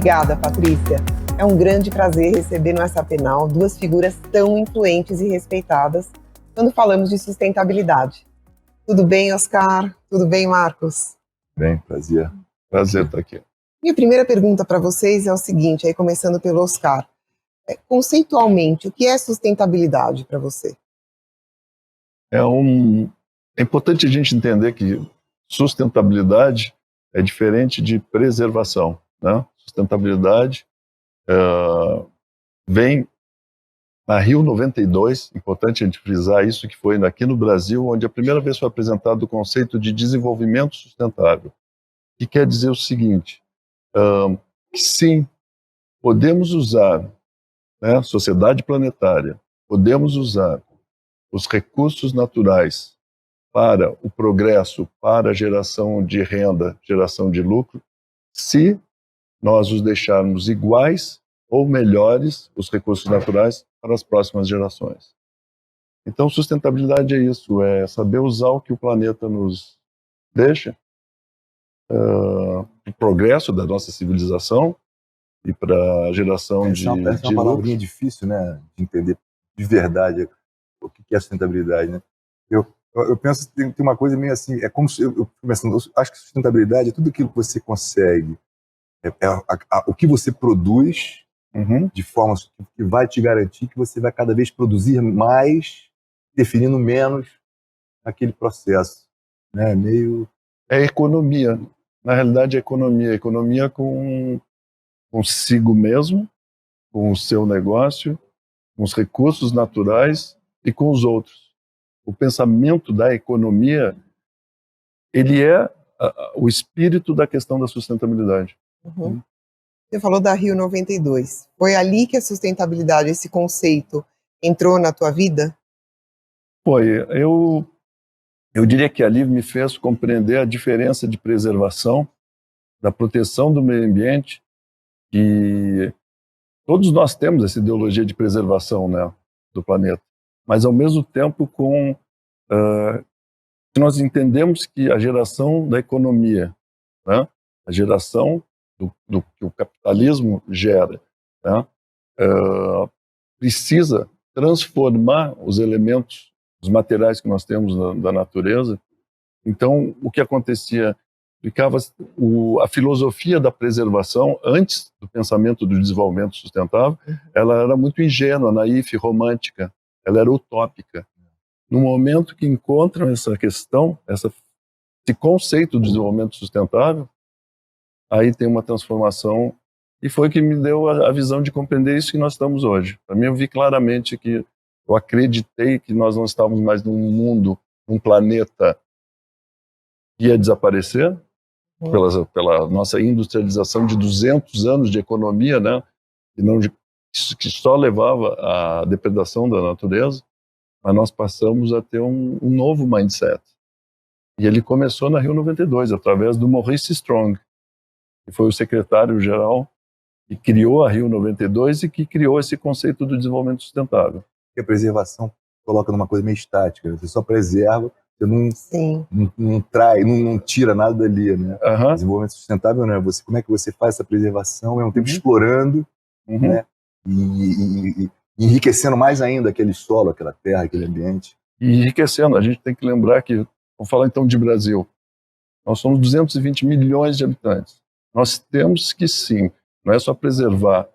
Obrigada, Patrícia. É um grande prazer receber no SAPenal duas figuras tão influentes e respeitadas quando falamos de sustentabilidade. Tudo bem, Oscar? Tudo bem, Marcos? Bem, prazer. Prazer estar aqui. Minha primeira pergunta para vocês é o seguinte, aí começando pelo Oscar. Conceitualmente, o que é sustentabilidade para você? É importante a gente entender que sustentabilidade é diferente de preservação, né? Sustentabilidade vem na Rio 92, importante a gente frisar isso, que foi aqui no Brasil, onde a primeira vez foi apresentado o conceito de desenvolvimento sustentável, que quer dizer o seguinte, que sim, podemos usar, né, sociedade planetária, podemos usar os recursos naturais para o progresso, para a geração de renda, geração de lucro, se nós os deixarmos iguais ou melhores, os recursos naturais, para as próximas gerações. Então, sustentabilidade é isso, é saber usar o que o planeta nos deixa para o progresso da nossa civilização e para a geração de uma palavrinha lucro. difícil, né, de entender de verdade o que é sustentabilidade, né? Eu penso que tem uma coisa meio assim, é como se eu acho que sustentabilidade é tudo aquilo que você consegue, o que você produz de forma que vai te garantir que você vai cada vez produzir mais, definindo menos aquele processo, né? É economia, na realidade é economia consigo mesmo, com o seu negócio, com os recursos naturais e com os outros. O pensamento da economia, ele é o espírito da questão da sustentabilidade. Uhum. Você falou da Rio 92. Foi ali que a sustentabilidade, esse conceito, entrou na tua vida? Foi. Eu diria que ali me fez compreender a diferença de preservação, da proteção do meio ambiente, e todos nós temos essa ideologia de preservação, né, do planeta, mas ao mesmo tempo nós entendemos que a geração da economia, né, a geração do que o capitalismo gera, né, precisa transformar os elementos, os materiais que nós temos da natureza. Então, o que acontecia? Ficava a filosofia da preservação, antes do pensamento do desenvolvimento sustentável, ela era muito ingênua, naif, romântica, ela era utópica. No momento que encontram essa questão, esse conceito do desenvolvimento sustentável, aí tem uma transformação, e foi que me deu a visão de compreender isso que nós estamos hoje. Para mim, eu vi claramente que eu acreditei que nós não estávamos mais num mundo, num planeta que ia desaparecer, pela nossa industrialização de 200 anos de economia, né, que só levava à depredação da natureza, mas nós passamos a ter um novo mindset. E ele começou na Rio 92, através do Maurice Strong, que foi o secretário-geral que criou a Rio 92 e que criou esse conceito do desenvolvimento sustentável. A preservação coloca numa coisa meio estática, você só preserva, você não tira nada dali, né? Desenvolvimento sustentável não é você, como é que você faz essa preservação, é um tempo explorando, né? E enriquecendo mais ainda aquele solo, aquela terra, aquele ambiente. E enriquecendo, a gente tem que lembrar que, vamos falar então de Brasil, nós somos 220 milhões de habitantes. Nós temos que sim, não é só preservar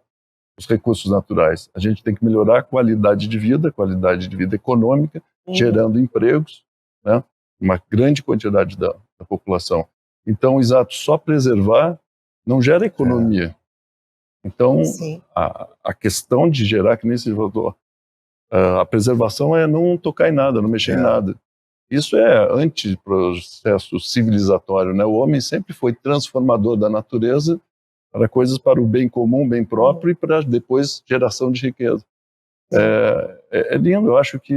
os recursos naturais, a gente tem que melhorar a qualidade de vida econômica, gerando empregos, né, uma grande quantidade da população. Então, exato, só preservar não gera economia. Então, a questão de gerar, que nem se falou, a preservação é não tocar em nada, não mexer em nada. Isso é antiprocesso civilizatório, né? O homem sempre foi transformador da natureza para coisas para o bem comum, bem próprio, e para depois geração de riqueza. É lindo, eu acho que,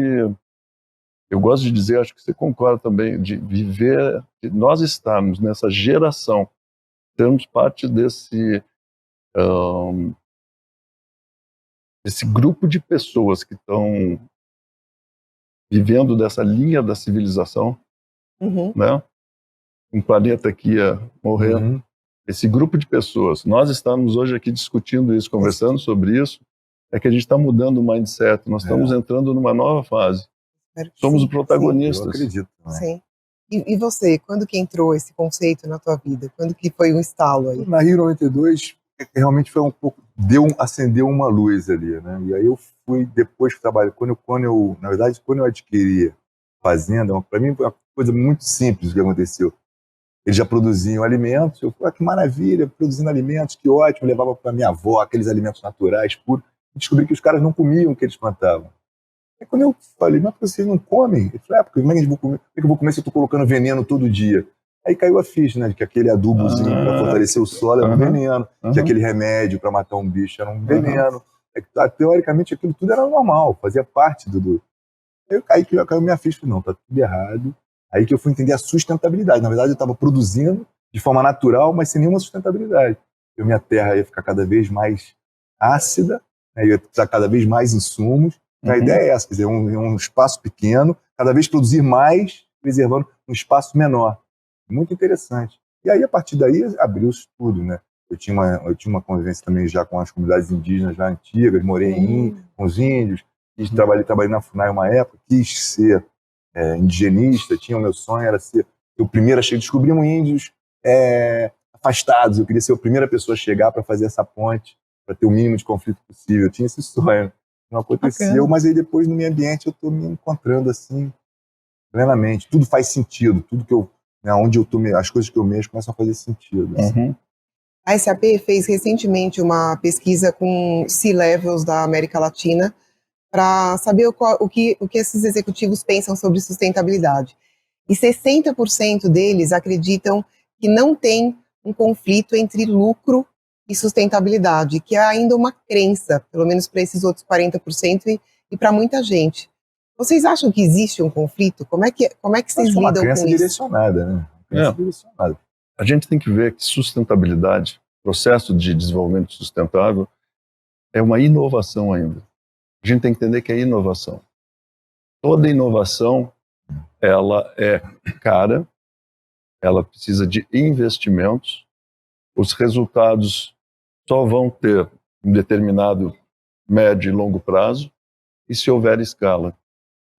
eu gosto de dizer, acho que você concorda também, de viver, de nós estarmos nessa geração, termos parte desse grupo de pessoas que estão vivendo dessa linha da civilização, né? Um planeta que ia morrer esse grupo de pessoas, nós estamos hoje aqui discutindo isso, conversando sobre isso, é que a gente está mudando o mindset, nós estamos entrando numa nova fase. Somos os protagonistas. Eu acredito. Sim. E você, quando que entrou esse conceito na tua vida? Quando que foi um estalo aí? Na Rio 92, realmente foi um pouco, acendeu uma luz ali, né? E aí eu fui, depois que trabalhei, na verdade, quando eu adquiri fazenda, para mim foi uma coisa muito simples o que aconteceu. Eles já produziam alimentos, eu falei, que maravilha, produzindo alimentos, que ótimo, levava para minha avó aqueles alimentos naturais, puros, e descobri que os caras não comiam o que eles plantavam. Aí quando eu falei, mas vocês não comem? Eu falei, porque como é que eu vou comer? Como é que eu vou comer se eu estou colocando veneno todo dia? Aí caiu a ficha, né, de que aquele adubozinho para fortalecer o solo era um veneno, que aquele remédio para matar um bicho era um veneno. Teoricamente aquilo tudo era normal, fazia parte do... Aí caiu minha ficha, não, tá tudo errado. Aí que eu fui entender a sustentabilidade. Na verdade, eu estava produzindo de forma natural, mas sem nenhuma sustentabilidade. Minha terra ia ficar cada vez mais ácida, né, ia precisar cada vez mais insumos. A ideia é essa, quer dizer, um espaço pequeno, cada vez produzir mais, preservando um espaço menor. Muito interessante. E aí, a partir daí, abriu-se tudo, né? Eu tinha uma convivência também já com as comunidades indígenas já antigas, morei com os índios, trabalhei na FUNAI uma época, quis ser indigenista, tinha o meu sonho, era ser o primeiro a chegar. Descobrimos índios afastados, eu queria ser a primeira pessoa a chegar para fazer essa ponte, para ter o mínimo de conflito possível. Eu tinha esse sonho. Não aconteceu, bacana. Mas aí depois no meio ambiente eu estou me encontrando assim, plenamente. Tudo faz sentido, tudo que onde eu tô, as coisas que eu mexo começam a fazer sentido. Assim. A SAP fez recentemente uma pesquisa com C-levels da América Latina para saber o que esses executivos pensam sobre sustentabilidade. E 60% deles acreditam que não tem um conflito entre lucro e sustentabilidade, que é ainda uma crença, pelo menos para esses outros 40% e para muita gente. Vocês acham que existe um conflito? Como é que vocês lidam com isso? Uma crença direcionada, né? Direcionada. A gente tem que ver que sustentabilidade, processo de desenvolvimento sustentável, é uma inovação ainda. A gente tem que entender que é inovação. Toda inovação, ela é cara, ela precisa de investimentos, os resultados só vão ter um determinado médio e longo prazo e se houver escala.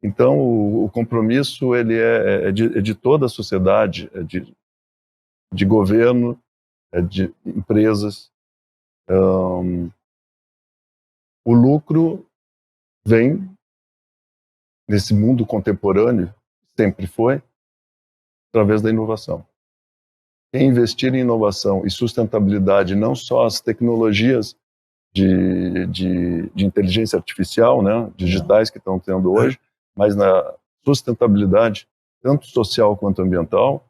Então, o compromisso ele é de toda a sociedade, é de governo, é de empresas. O lucro vem, nesse mundo contemporâneo, sempre foi, através da inovação. Quem investir em inovação e sustentabilidade, não só as tecnologias de inteligência artificial, né, digitais que estão tendo hoje, mas na sustentabilidade, tanto social quanto ambiental,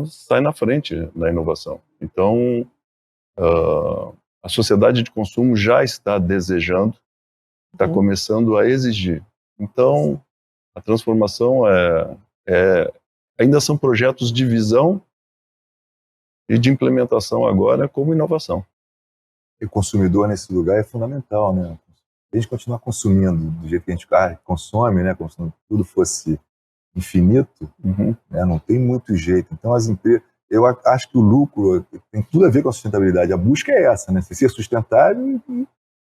sai na frente na inovação. Então, a sociedade de consumo já está desejando, está começando a exigir. Então, a transformação ainda são projetos de visão e de implementação agora como inovação. E o consumidor nesse lugar é fundamental, né? A gente continuar consumindo do jeito que a gente consome, né? Como se tudo fosse infinito, né? Não tem muito jeito. Então, as empresas... Eu acho que o lucro tem tudo a ver com a sustentabilidade. A busca é essa, né? Ser sustentável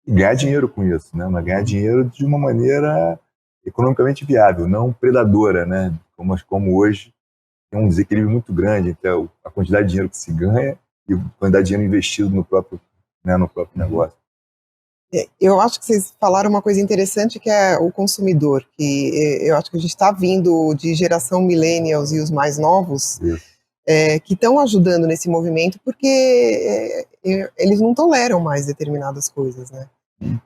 e ganhar dinheiro com isso, né? Mas ganhar dinheiro de uma maneira economicamente viável, não predadora, né? Como hoje tem um desequilíbrio muito grande entre a quantidade de dinheiro que se ganha e a quantidade de dinheiro investido no próprio negócio. Eu acho que vocês falaram uma coisa interessante, que é o consumidor, que eu acho que a gente está vindo de geração millennials e os mais novos, que estão ajudando nesse movimento, porque eles não toleram mais determinadas coisas, né?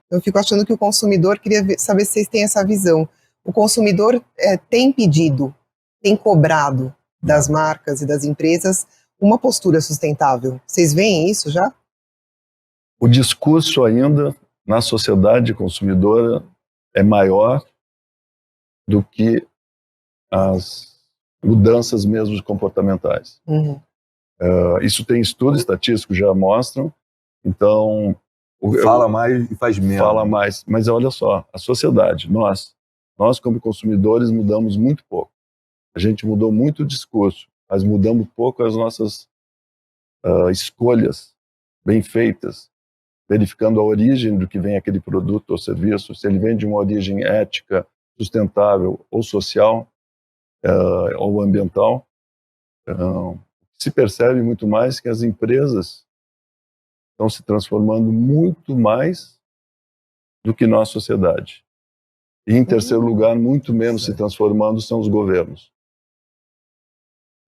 Eu fico achando que o consumidor, queria saber se vocês têm essa visão, o consumidor tem pedido, tem cobrado das marcas e das empresas uma postura sustentável. Vocês veem isso já? O discurso ainda na sociedade consumidora é maior do que as mudanças mesmo comportamentais. Isso tem estudos estatísticos já mostram. Então fala mais e faz menos. Fala mais, mas olha só, a sociedade, nós como consumidores mudamos muito pouco. A gente mudou muito o discurso, mas mudamos pouco as nossas escolhas bem feitas, verificando a origem do que vem aquele produto ou serviço, se ele vem de uma origem ética, sustentável ou social, ou ambiental. Se percebe muito mais que as empresas estão se transformando muito mais do que nós, sociedade. E, em terceiro lugar, muito menos se transformando são os governos.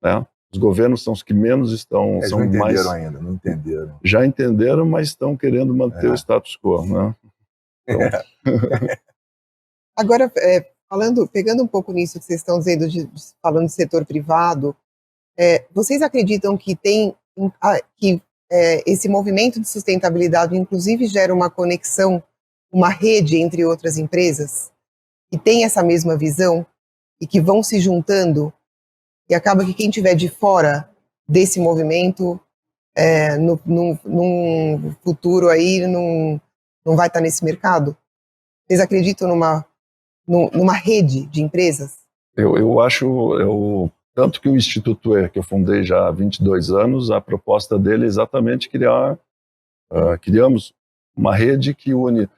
Né? Os governos são os que menos estão... São não entenderam mais, ainda, não entenderam. Já entenderam, mas estão querendo manter o status quo. Né? Então... Agora, pegando um pouco nisso que vocês estão dizendo, falando de setor privado, vocês acreditam que esse movimento de sustentabilidade, inclusive, gera uma conexão, uma rede entre outras empresas, que tem essa mesma visão e que vão se juntando, e acaba que quem estiver de fora desse movimento, num futuro aí, não vai estar nesse mercado? Vocês acreditam numa rede de empresas? Eu acho, tanto que o Instituto que eu fundei já há 22 anos, a proposta dele é exatamente criamos uma rede que une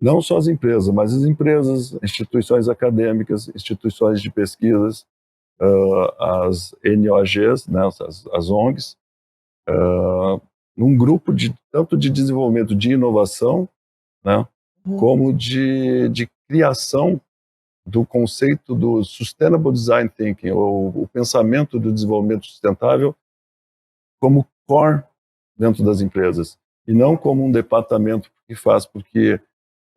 não só as empresas, mas as empresas, instituições acadêmicas, instituições de pesquisas, as NOGs, né, as ONGs, num grupo tanto de desenvolvimento de inovação, né, como de criação do conceito do Sustainable Design Thinking, ou o pensamento do desenvolvimento sustentável, como core dentro das empresas, e não como um departamento que faz porque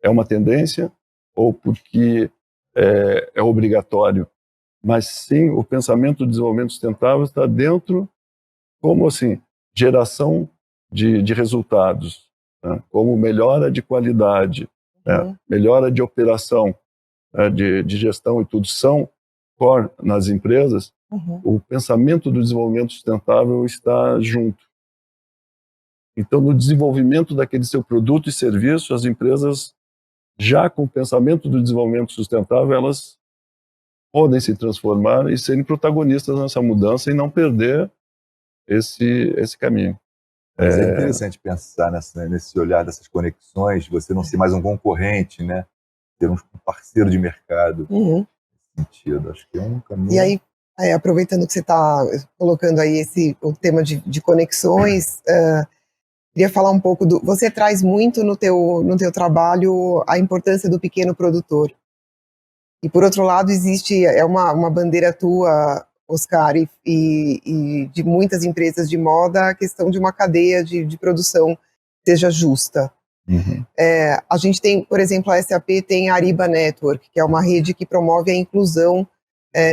é uma tendência ou porque é obrigatório, mas sim o pensamento do desenvolvimento sustentável está dentro, como assim, geração de resultados, né? Como melhora de qualidade, né? Melhora de operação, de gestão e tudo, são core nas empresas. O pensamento do desenvolvimento sustentável está junto. Então, no desenvolvimento daquele seu produto e serviço, as empresas, já com o pensamento do desenvolvimento sustentável, elas podem se transformar e serem protagonistas nessa mudança e não perder esse caminho. Mas é interessante pensar nesse olhar dessas conexões, você não ser mais um concorrente, né? Ter um parceiro de mercado. Nesse sentido, acho que é um caminho... E aí, aproveitando que você está colocando aí o tema de conexões, queria falar um pouco você traz muito no teu trabalho a importância do pequeno produtor. E, por outro lado, existe uma bandeira tua, Oscar, e de muitas empresas de moda, a questão de uma cadeia de produção que seja justa. A gente tem, por exemplo, a SAP tem a Ariba Network, que é uma rede que promove a inclusão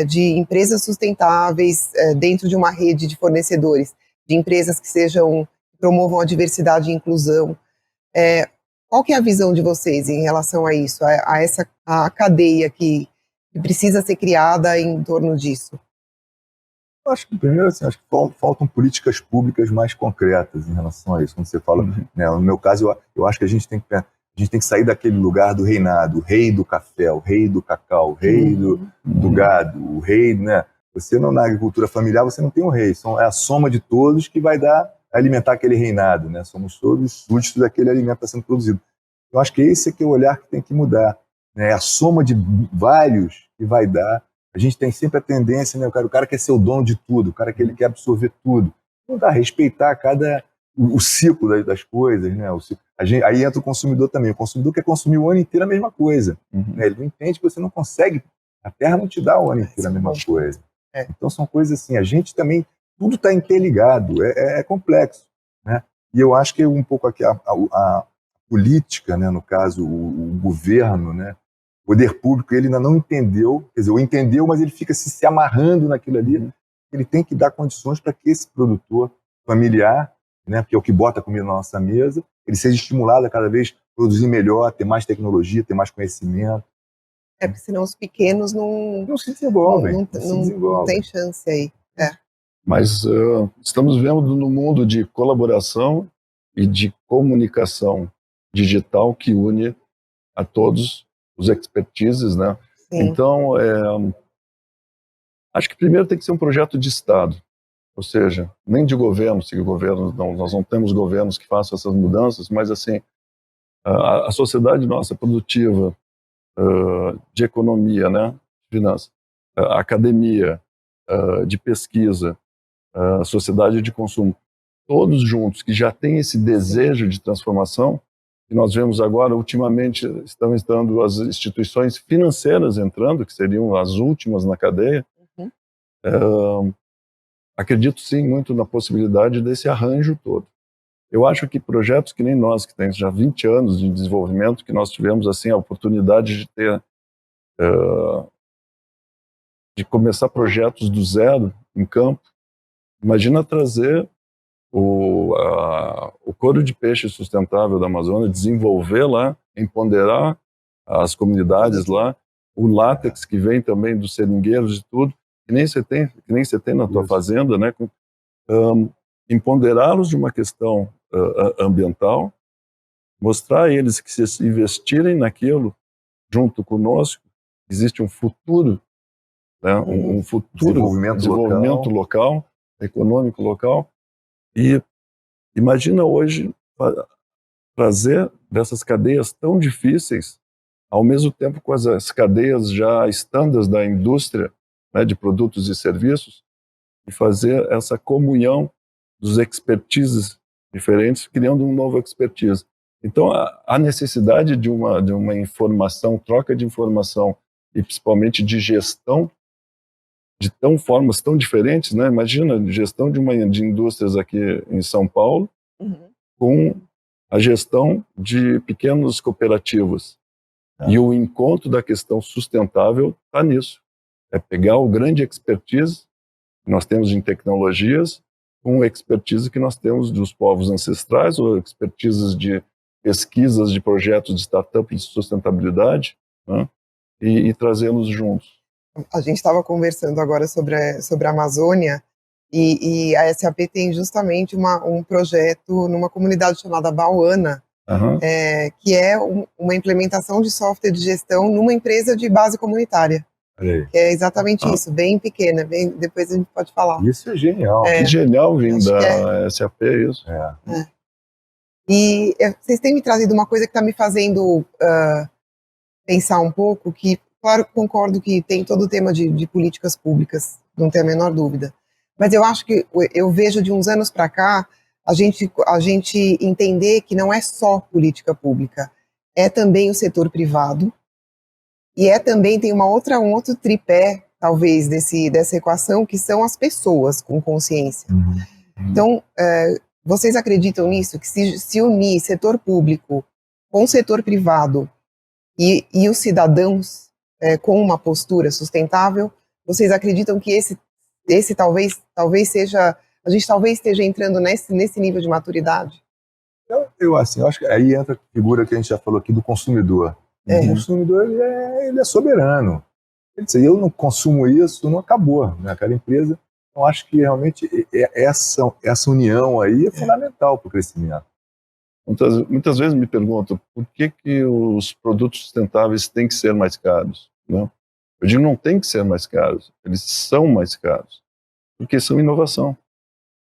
de empresas sustentáveis dentro de uma rede de fornecedores, de empresas que promovam a diversidade e inclusão. Qual que é a visão de vocês em relação a isso, a cadeia que precisa ser criada em torno disso? Eu acho que, primeiro, assim, acho que faltam políticas públicas mais concretas em relação a isso. Quando você fala, né, no meu caso, eu acho que a gente tem que sair daquele lugar do reinado, o rei do café, o rei do cacau, o rei do gado, o rei, né? Você na agricultura familiar, você não tem um rei, é a soma de todos que vai alimentar aquele reinado, né? Somos todos súditos daquele alimento que está sendo produzido. Eu acho que esse é o olhar que tem que mudar, né? A soma de vários que vai dar. A gente tem sempre a tendência, né? O cara quer ser o dono de tudo, o cara que ele quer absorver tudo. Não dá, respeitar o ciclo das coisas, né? Aí entra o consumidor também. O consumidor quer consumir o ano inteiro a mesma coisa. Né? Ele não entende que você não consegue. A terra não te dá o ano inteiro a mesma coisa. Então são coisas assim. A gente também, tudo está interligado, é complexo, né? E eu acho que um pouco aqui a política, né? No caso, o governo, né? O poder público, ele ainda não entendeu, quer dizer, ou entendeu, mas ele fica se amarrando naquilo ali. Ele tem que dar condições para que esse produtor familiar, né, que é o que bota a comida na nossa mesa, ele seja estimulado a cada vez produzir melhor, ter mais tecnologia, ter mais conhecimento. Porque senão os pequenos não se desenvolvem. Não tem chance aí. Mas estamos vendo no mundo de colaboração e de comunicação digital que une a todos os expertises, né? Sim. Então, acho que primeiro tem que ser um projeto de Estado. ou seja, nem de governo, se governo não, nós não temos governos que façam essas mudanças, mas assim, a sociedade nossa produtiva, de economia, né, finanças, academia, de pesquisa, sociedade de consumo, todos juntos que já têm esse desejo de transformação, que nós vemos agora, ultimamente, estão entrando as instituições financeiras entrando, que seriam as últimas na cadeia. Acredito sim muito na possibilidade desse arranjo todo. Eu acho que projetos que nem nós, que temos já 20 anos de desenvolvimento, que nós tivemos assim a oportunidade de ter, de começar projetos do zero em campo. Imagina trazer o couro de peixe sustentável da Amazônia, desenvolver lá, empoderar as comunidades lá, o látex que vem também dos seringueiros e tudo, que nem você tem na tua fazenda, né? Empoderá-los de uma questão ambiental, mostrar a eles que se investirem naquilo junto conosco, existe um futuro, né? um futuro desenvolvimento local, econômico local. E imagina hoje trazer dessas cadeias tão difíceis, ao mesmo tempo com as cadeias já estándares da indústria, né, de produtos e serviços, e fazer essa comunhão dos expertises diferentes, criando um novo expertise. Então, a necessidade de uma informação, troca de informação, e principalmente de gestão, de formas tão diferentes, né? Imagina a gestão de indústrias aqui em São Paulo, com a gestão de pequenas cooperativas. E o encontro da questão sustentável está nisso. É pegar o grande expertise que nós temos em tecnologias, com a expertise que nós temos dos povos ancestrais, ou expertises de pesquisas de projetos de startup de sustentabilidade, né? e trazê-los juntos. A gente estava conversando agora sobre a Amazônia, e a SAP tem justamente um projeto numa comunidade chamada Bauana, que é uma implementação de software de gestão numa empresa de base comunitária. Que é exatamente isso, bem pequena, depois a gente pode falar. Isso é genial. Que genial vindo da SAP, isso. E vocês têm me trazido uma coisa que está me fazendo pensar um pouco, que, claro, concordo que tem todo o tema de políticas públicas, não tem a menor dúvida, mas eu acho que eu vejo de uns anos para cá a gente entender que não é só política pública, é também o setor privado, e também tem um outro tripé, talvez, dessa equação, que são as pessoas com consciência. Então, vocês acreditam nisso? Que se unir setor público com setor privado e os cidadãos com uma postura sustentável, vocês acreditam que esse talvez seja, a gente talvez esteja entrando nesse nível de maturidade? Eu acho que aí entra a figura que a gente já falou aqui do consumidor. O consumidor ele é soberano. Ele diz, eu não consumo isso, não acabou, né? Aquela empresa. Eu acho que realmente essa união aí é fundamental para o crescimento. Muitas vezes me perguntam por que os produtos sustentáveis têm que ser mais caros, né? Eu digo, não tem que ser mais caros, eles são mais caros, porque são inovação.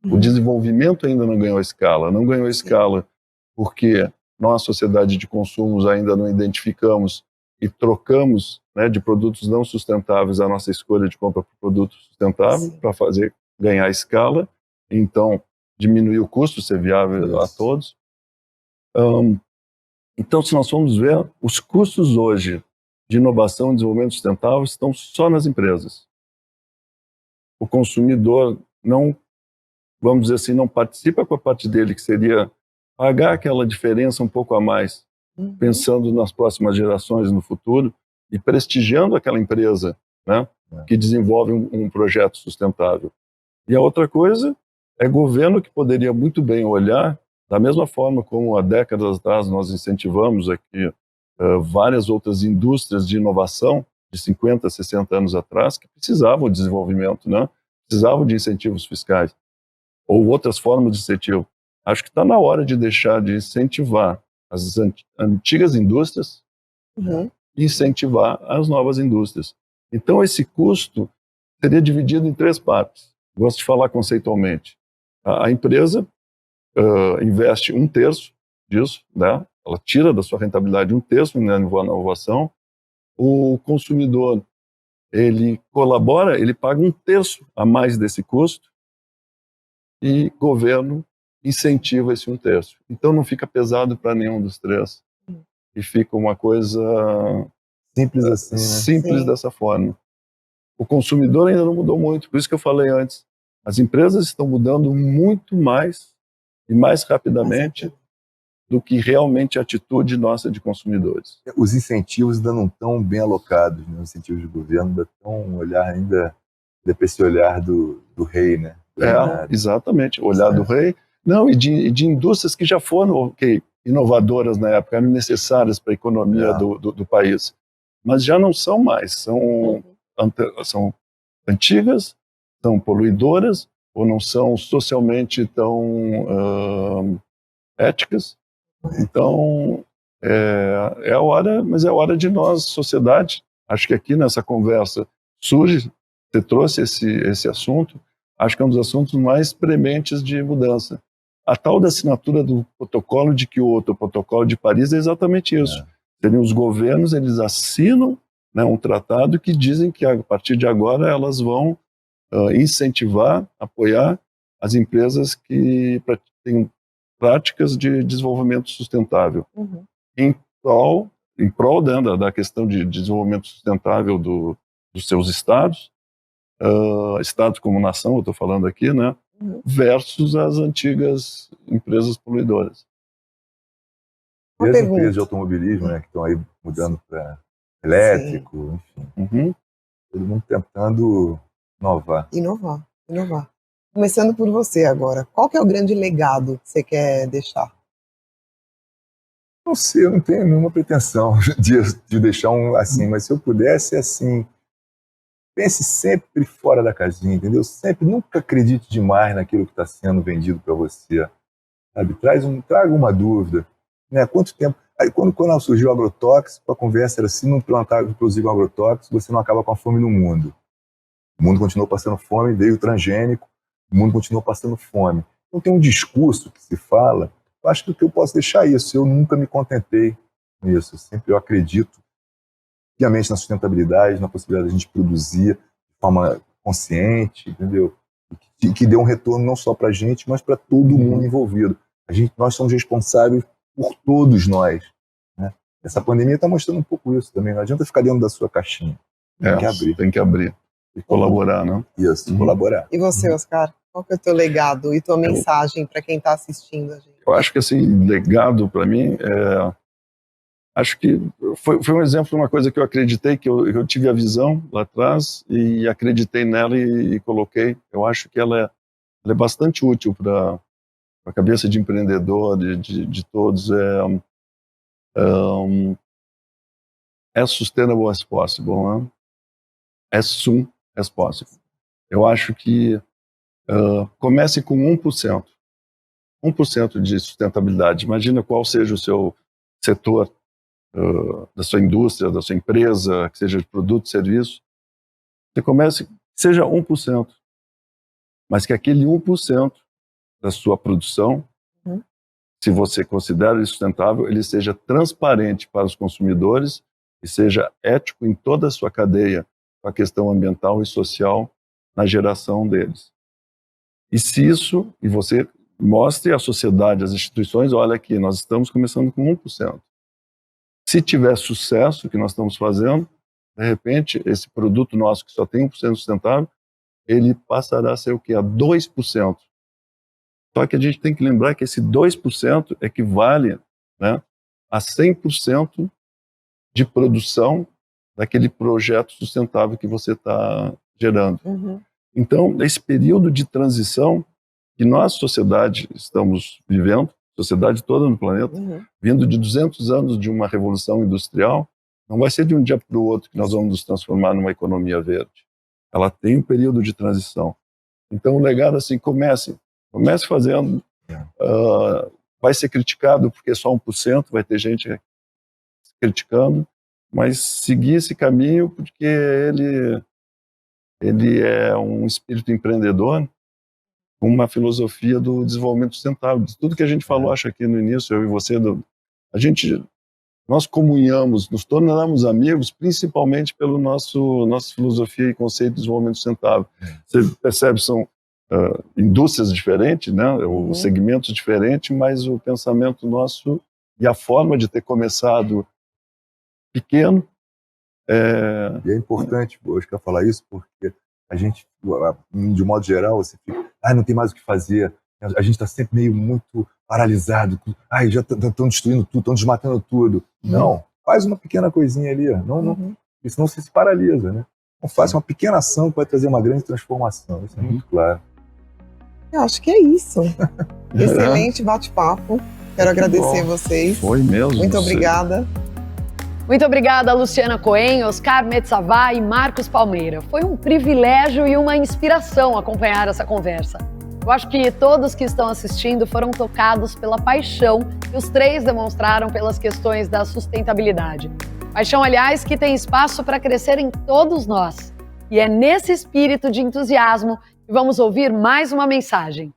O desenvolvimento ainda não ganhou escala porque nós, sociedade de consumos, ainda não identificamos e trocamos, né, de produtos não sustentáveis a nossa escolha de compra por produto sustentável para fazer ganhar escala, então diminuir o custo, ser viável a todos. Então, se nós formos ver, os custos hoje de inovação e desenvolvimento sustentável estão só nas empresas. O consumidor não, vamos dizer assim, não participa com a parte dele, que seria pagar aquela diferença um pouco a mais, pensando nas próximas gerações, no futuro, e prestigiando aquela empresa, né, que desenvolve um projeto sustentável. E a outra coisa é governo que poderia muito bem olhar, da mesma forma como há décadas atrás nós incentivamos aqui várias outras indústrias de inovação, de 50, 60 anos atrás, que precisavam de desenvolvimento, né, precisavam de incentivos fiscais, ou outras formas de incentivo. Acho que está na hora de deixar de incentivar as antigas indústrias e incentivar as novas indústrias. Então, esse custo seria dividido em 3 partes. Gosto de falar conceitualmente. A empresa investe 1/3 disso, né? Ela tira da sua rentabilidade 1/3 na inovação. O consumidor, ele colabora, ele paga 1/3 a mais desse custo e o governo incentiva esse 1/3. Então não fica pesado para nenhum dos três e fica uma coisa Simples assim, né? simples Sim. dessa forma. O consumidor ainda não mudou muito, por isso que eu falei antes. As empresas estão mudando muito mais e mais rapidamente do que realmente a atitude nossa de consumidores. Os incentivos ainda não estão bem alocados, né? Os incentivos do governo ainda estão um olhar ainda para esse olhar do rei, né? Exatamente, o olhar do rei. Não, e de indústrias que já foram inovadoras na época, eram necessárias para a economia do país, mas já não são mais, são antigas, são poluidoras ou não são socialmente tão éticas. Então, é a hora, mas é a hora de nós, sociedade, acho que aqui nessa conversa surge, você trouxe esse assunto, acho que é um dos assuntos mais prementes de mudança. A tal da assinatura do protocolo de Kyoto, o protocolo de Paris, é exatamente isso. Os governos, eles assinam, né, um tratado que dizem que a partir de agora elas vão incentivar, apoiar as empresas que têm práticas de desenvolvimento sustentável. Em prol da questão de desenvolvimento sustentável dos seus estados, estados como nação, eu estou falando aqui, né, versus as antigas empresas poluidoras. E as empresas de automobilismo, né, que estão aí mudando para elétrico, enfim. Todo mundo tentando inovar. Inovar. Começando por você agora, qual que é o grande legado que você quer deixar? Não sei, eu não tenho nenhuma pretensão de deixar um assim, mas se eu pudesse, assim, pense sempre fora da casinha, entendeu? Sempre, nunca acredite demais naquilo que está sendo vendido para você, sabe? Traga uma dúvida, né? Quanto tempo... Aí, quando surgiu o agrotóxico, a conversa era assim, não plantar, inclusive, um agrotóxico, você não acaba com a fome no mundo. O mundo continuou passando fome, veio o transgênico, o mundo continuou passando fome. Então tem um discurso que se fala, eu acho que o que eu posso deixar é isso, eu nunca me contentei com isso, eu acredito piamente na sustentabilidade, na possibilidade de a gente produzir de forma consciente, entendeu? Que dê um retorno não só para a gente, mas para todo mundo envolvido. Nós somos responsáveis por todos nós, né? Essa pandemia está mostrando um pouco isso também, não adianta ficar dentro da sua caixinha, Tem que abrir. E colaborar, né? Isso, colaborar. E você, Oscar? Qual que é o teu legado e tua mensagem para quem está assistindo a gente? Eu acho que, assim, legado para mim acho que foi um exemplo de uma coisa que eu acreditei, que eu tive a visão lá atrás e acreditei nela e coloquei. Eu acho que ela é bastante útil para a cabeça de empreendedor, de todos. As sustainable as possible, né? As soon as possible. Eu acho que comece com 1%. 1% de sustentabilidade. Imagina qual seja o seu setor, da sua indústria, da sua empresa, que seja de produto, serviço. Você comece, seja 1%, mas que aquele 1% da sua produção, se você considera ele sustentável, ele seja transparente para os consumidores e seja ético em toda a sua cadeia, com a questão ambiental e social na geração deles. E se isso, e você mostre à sociedade, às instituições, olha aqui, nós estamos começando com 1%. Se tiver sucesso, o que nós estamos fazendo, de repente, esse produto nosso que só tem 1% sustentável, ele passará a ser o quê? A 2%. Só que a gente tem que lembrar que esse 2% equivale, né, a 100% de produção daquele projeto sustentável que você está gerando. Então, esse período de transição que nós, sociedade, estamos vivendo, sociedade toda no planeta, vindo de 200 anos de uma revolução industrial, não vai ser de um dia para o outro que nós vamos nos transformar numa economia verde. Ela tem um período de transição. Então, o legado, assim, comece fazendo. Vai ser criticado porque é só 1%, vai ter gente criticando, mas seguir esse caminho porque ele é um espírito empreendedor com uma filosofia do desenvolvimento sustentável. Tudo que a gente falou, acho aqui no início, eu e você, nós comunhamos, nos tornamos amigos, principalmente pelo nossa filosofia e conceito de desenvolvimento sustentável. Você percebe, são indústrias diferentes, né? Segmentos diferentes, mas o pensamento nosso e a forma de ter começado pequeno. E é importante, Oscar, falar isso, porque a gente, de um modo geral, você fica, não tem mais o que fazer, a gente está sempre meio muito paralisado, já estão destruindo tudo, estão desmatando tudo. Não, faz uma pequena coisinha ali, não, senão você se paralisa, né? Então faça uma pequena ação que vai trazer uma grande transformação, isso é muito claro. Eu acho que é isso. Excelente bate-papo. Quero agradecer vocês. Foi mesmo. Muito obrigada. Muito obrigada, Luciana Cohen, Oscar Metzavá e Marcos Palmeira. Foi um privilégio e uma inspiração acompanhar essa conversa. Eu acho que todos que estão assistindo foram tocados pela paixão que os três demonstraram pelas questões da sustentabilidade. Paixão, aliás, que tem espaço para crescer em todos nós. E é nesse espírito de entusiasmo que vamos ouvir mais uma mensagem.